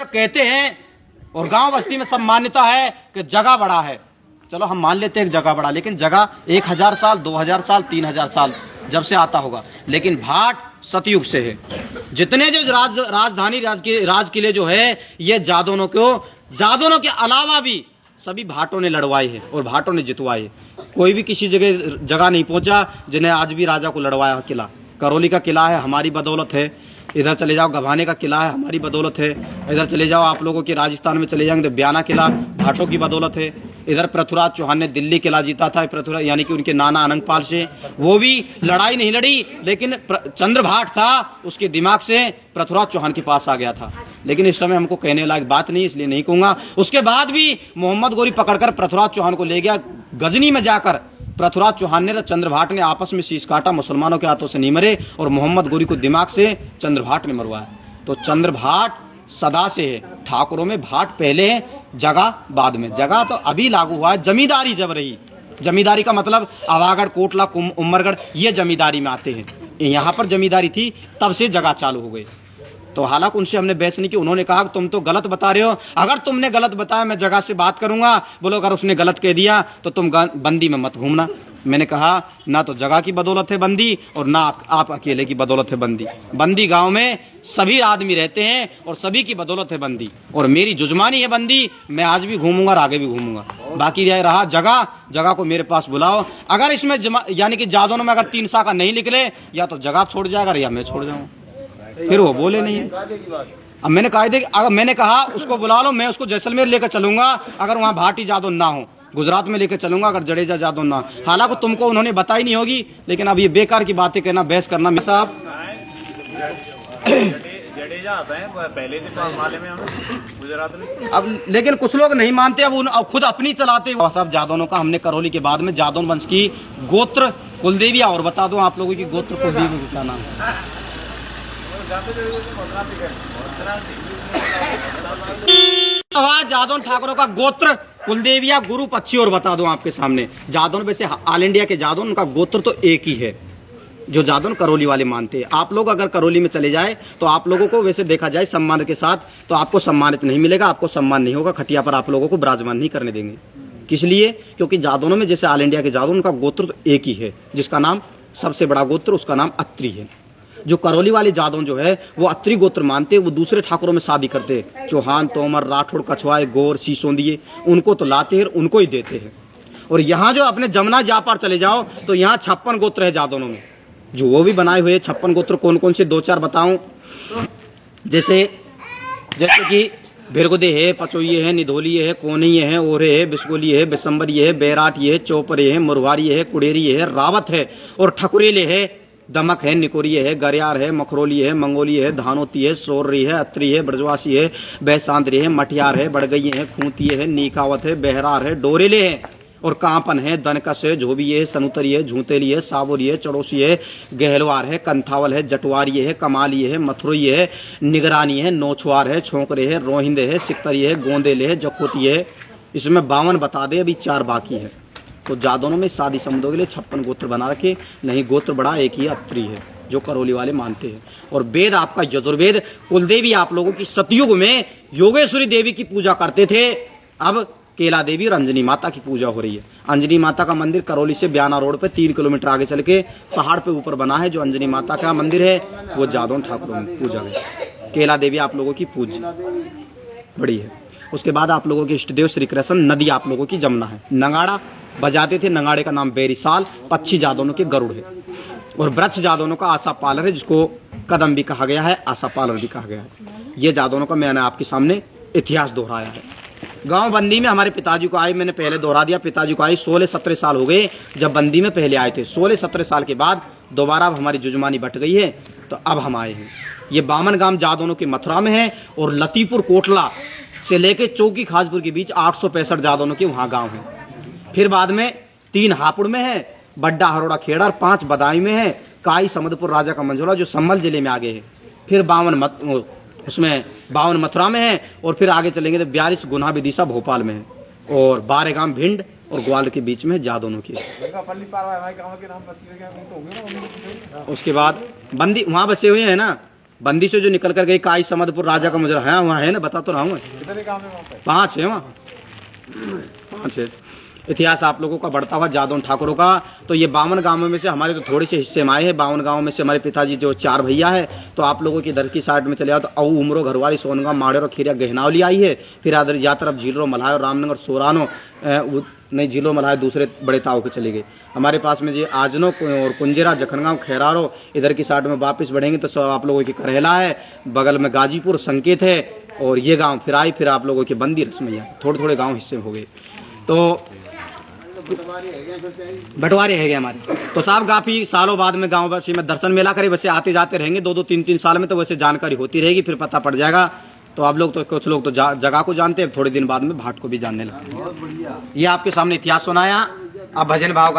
कहते हैं और गांव बस्ती में सब मान्यता है कि जगह बड़ा है। चलो हम मान लेते हैं कि जगह बड़ा, लेकिन जगह 1000 साल 2000 साल 3000 साल जब से आता होगा, लेकिन भाट सतयुग से है। जितने जो राजधानी राज किले जो है ये जादोनों के अलावा भी सभी भाटों ने लड़वाए हैं और भाटों ने जितवाए। कोई भी किसी जगह नहीं पहुंचा जिन्हें आज भी राजा को लड़वाया। किला करौली का किला है, हमारी बदौलत है। इधर चले जाओ गभाने का किला है, हमारी बदौलत है। इधर चले जाओ आप लोगों के राजस्थान में चले जाएंगे तो ब्याना किला भाटों की बदौलत है। इधर पृथ्वीराज चौहान ने दिल्ली किला जीता था, पृथ्वीराज यानी कि उनके नाना अनंगपाल से। वो भी लड़ाई नहीं लड़ी, लेकिन चंद्र भाट था उसके दिमाग से पृथ्वीराज चौहान के पास आ गया था। लेकिन इस समय हमको कहने लायक बात नहीं, इसलिए नहीं कहूंगा। उसके बाद भी मोहम्मद गोरी पकड़कर पृथ्वीराज चौहान को ले गया। गजनी में जाकर पृथ्वीराज चौहान ने चंद्रभाट ने आपस में शीश काटा, मुसलमानों के हाथों से नहीं मरे और मोहम्मद गोरी को दिमाग से चंद्रभाट ने मरवाया। तो चंद्रभाट सदा से है। ठाकुरों में भाट पहले है, जगह बाद में। जगह तो अभी लागू हुआ है, जमींदारी जब रही। जमींदारी का मतलब आवागढ़, कोटला, उमरगढ़ ये जमींदारी में आते हैं। यहाँ पर जमींदारी थी, तब से जगह चालू हो गई। तो हालांकि उनसे हमने बहस नहीं की। उन्होंने कहा तुम तो गलत बता रहे हो, अगर तुमने गलत बताया मैं जगह से बात करूंगा। बोलो अगर उसने गलत कह दिया तो तुम बंदी में मत घूमना। मैंने कहा ना तो जगह की बदौलत है बंदी और ना आप अकेले की बदौलत है बंदी। बंदी गांव में सभी आदमी रहते हैं और सभी की बदौलत है बंदी, और मेरी जुजमानी है बंदी। मैं आज भी घूमूंगा और आगे भी घूमूंगा। बाकी रहा जगह को मेरे पास बुलाओ। अगर इसमें यानी कि जादोनों में अगर 3 शाखा नहीं निकले, या तो जगह छोड़ जाएगा या मैं छोड़ जाऊंगा। फिर वो बोले नहीं है। अब मैंने कहा उसको बुला लो, मैं उसको जैसलमेर लेकर चलूंगा अगर वहाँ भाटी जादव ना हो। गुजरात में लेकर चलूंगा अगर जडेजा जादव ना। हालांकि तुमको उन्होंने बताई नहीं होगी, लेकिन अब ये बेकार की बातें कहना, बहस करना। मैं साहब जडेजा आता है पहले से तो माले में गुजरात में। अब लेकिन कुछ लोग नहीं मानते, अब खुद अपनी चलाते। साहब जादवों का हमने करौली के बाद में जादव वंश की गोत्र कुलदेवी, और बता दो आप लोगों की गोत्र कुलदेवी का नाम जादव ठाकुरों का गोत्र कुलदेविया गुरु पक्षी। और बता दूं आपके सामने, जादव वैसे ऑल इंडिया के जादव उनका गोत्र तो एक ही है जो जादव करौली वाले मानते हैं। आप लोग अगर करौली में चले जाए तो आप लोगों को वैसे देखा जाए सम्मान के साथ तो आपको सम्मानित नहीं मिलेगा, आपको सम्मान नहीं होगा। खटिया पर आप लोगों को विराजमान नहीं करने देंगे। किस लिए? क्योंकि जादवों में जैसे ऑल इंडिया के जादव उनका गोत्र तो एक ही है, जिसका नाम सबसे बड़ा गोत्र उसका नाम अत्री है। जो करौली वाले जादव जो है वो अत्री गोत्र मानते, वो दूसरे ठाकुरों में शादी करते। चौहान, तोमर, राठौड़, कछवाए, गौर, सीसोंदिये उनको तो लाते हैं, उनको ही देते हैं। और यहाँ जो अपने जमुना जापार चले जाओ तो यहाँ 56 गोत्र है जादवों में, जो वो भी बनाए हुए। 56 गोत्र कौन कौन से 2-4 बताऊं? जैसे कि भिरगुदे है, पचोइये है, निधोलिये है, कोनिये है, ओरे है, बिस्कोलिये है, बिसम्बरिये है, बैराटिये है, चौपरे है, मुरवारिये है, कुड़ेरिये है, रावत है और ठकुरेले है, दमक है, निकोरिये है, गरियार है, मखरोली है, मंगोली है, धानोती है, सोर्री है, अत्री है, ब्रजवासी है, बैसांद्री है, मटियार है, बड़गई है, खूंती है, नीकावत है, बहरार है, डोरेले है और कांपन है, दनकस है, झोबी है, सनुतरी है, झूतेली है, साबुरी है, चड़ोसी है, गहलवार है, कंथावल है, जटवारी है, कमाली है, मथुरई है, निगरानी है, नोछवार है, छोकरे है, रोहिंदे है, सिकतरी है, गोंदेले है, जखोती है। इसमें 52 बता दे, अभी 4 बाकी है। तो जादवों में शादी संबंधों के लिए 56 गोत्र बना रखे। नहीं, गोत्र बड़ा एक ही अत्री है जो करौली वाले मानते हैं। और वेद आपका यजुर्वेद कुलदेवी आप लोगों की सतयुग में योगेश्वरी देवी की पूजा करते थे। अब केला देवी और अंजनी माता की पूजा हो रही है। अंजनी माता का मंदिर करौली से ब्याना रोड पे 3 किलोमीटर आगे चल के पहाड़ पे ऊपर बना है। जो अंजनी माता का मंदिर है वो जादव ठाकुरों में पूजा है। केला देवी आप लोगों की पूजा बड़ी है। उसके बाद आप लोगों के इष्ट देव श्री कृष्ण, नदी आप लोगों की जमुना है। नगाड़ा बजाते थे, नगाड़े का नाम बेरीसाल। पक्षी जादवों के गरुड़ है और वृक्ष जादवों का आशा पालर है, जिसको कदम भी कहा गया है, आशा पालर भी कहा गया है। ये जादवों का मैंने आपके सामने इतिहास दोहराया है। गांव बंदी में हमारे पिताजी को आए, मैंने पहले दोहरा दिया, पिताजी को आए 16-17 साल हो गए जब बंदी में पहले आए थे। 16-17 साल के बाद दोबारा अब हमारी जुजमानी बट गई है तो अब हम आए हैं। ये बामन गांव जादवों के मथुरा में है और लतीपुर कोटला से लेके चौकी खासपुर के बीच 865 जादवों के वहां गांव है। फिर बाद में 3 हापुड़ में है, बड्डा, हरोड़ा, खेड़ा और 5 बदाई में है। काई, समदपुर, राजा का मंझोला जो संभल जिले में आगे है। फिर 52 मथुरा में है और फिर आगे चलेंगे तो 42 गुना विदिशा भोपाल में है और 12 गांव भिंड और ग्वाल के बीच में है जादवों की। उसके बाद बंदी वहां बसे हुए हैं ना, बंदी से जो निकल कर गई काई समदपुर राजा का मुजरा है, वहाँ है ना, बता तो रहा हूँ। 5 है वहाँ, 5 है। इतिहास आप लोगों का बढ़ता हुआ जादौन ठाकुरों का। तो ये 52 गांवों में से हमारे तो थोड़े से हिस्से में आए हैं। 52 गांवों में से हमारे पिताजी जो 4 भैया है, तो आप लोगों की इधर की साइड में चले आओ तो अऊ, उमरो, घरवाली, सोनगांव, माड़ेर और खीरिया गहनावली आई है। फिर आदर या तरफ झीलरो, मल्हाय और रामनगर, सोरानो, नहीं झीलो मल्हाय दूसरे बड़े ताव के चले गए। हमारे पास में जी आजनो और कुंजेरा, जखनगांव, खैरारो, इधर की साइड में वापस बढ़ेंगे तो सब आप लोगों की करहेला है, बगल में गाजीपुर, संकेत है, और ये गाँव फिर आई, फिर आप लोगों की बंदी, रसमैया, थोड़े थोड़े गाँव हिस्से हो गए। तो बंटवारे है गए हमारे। तो साहब काफी सालों बाद में गांव वासी में दर्शन मेला करे, वैसे आते जाते रहेंगे 2-2, 3-3 साल में, तो वैसे जानकारी होती रहेगी, फिर पता पड़ जाएगा। तो आप लोग तो कुछ लोग तो जगह को जानते हैं, थोड़े दिन बाद में भाट को भी जानने लगे। ये आपके सामने इतिहास सुनाया। अब भजन भाव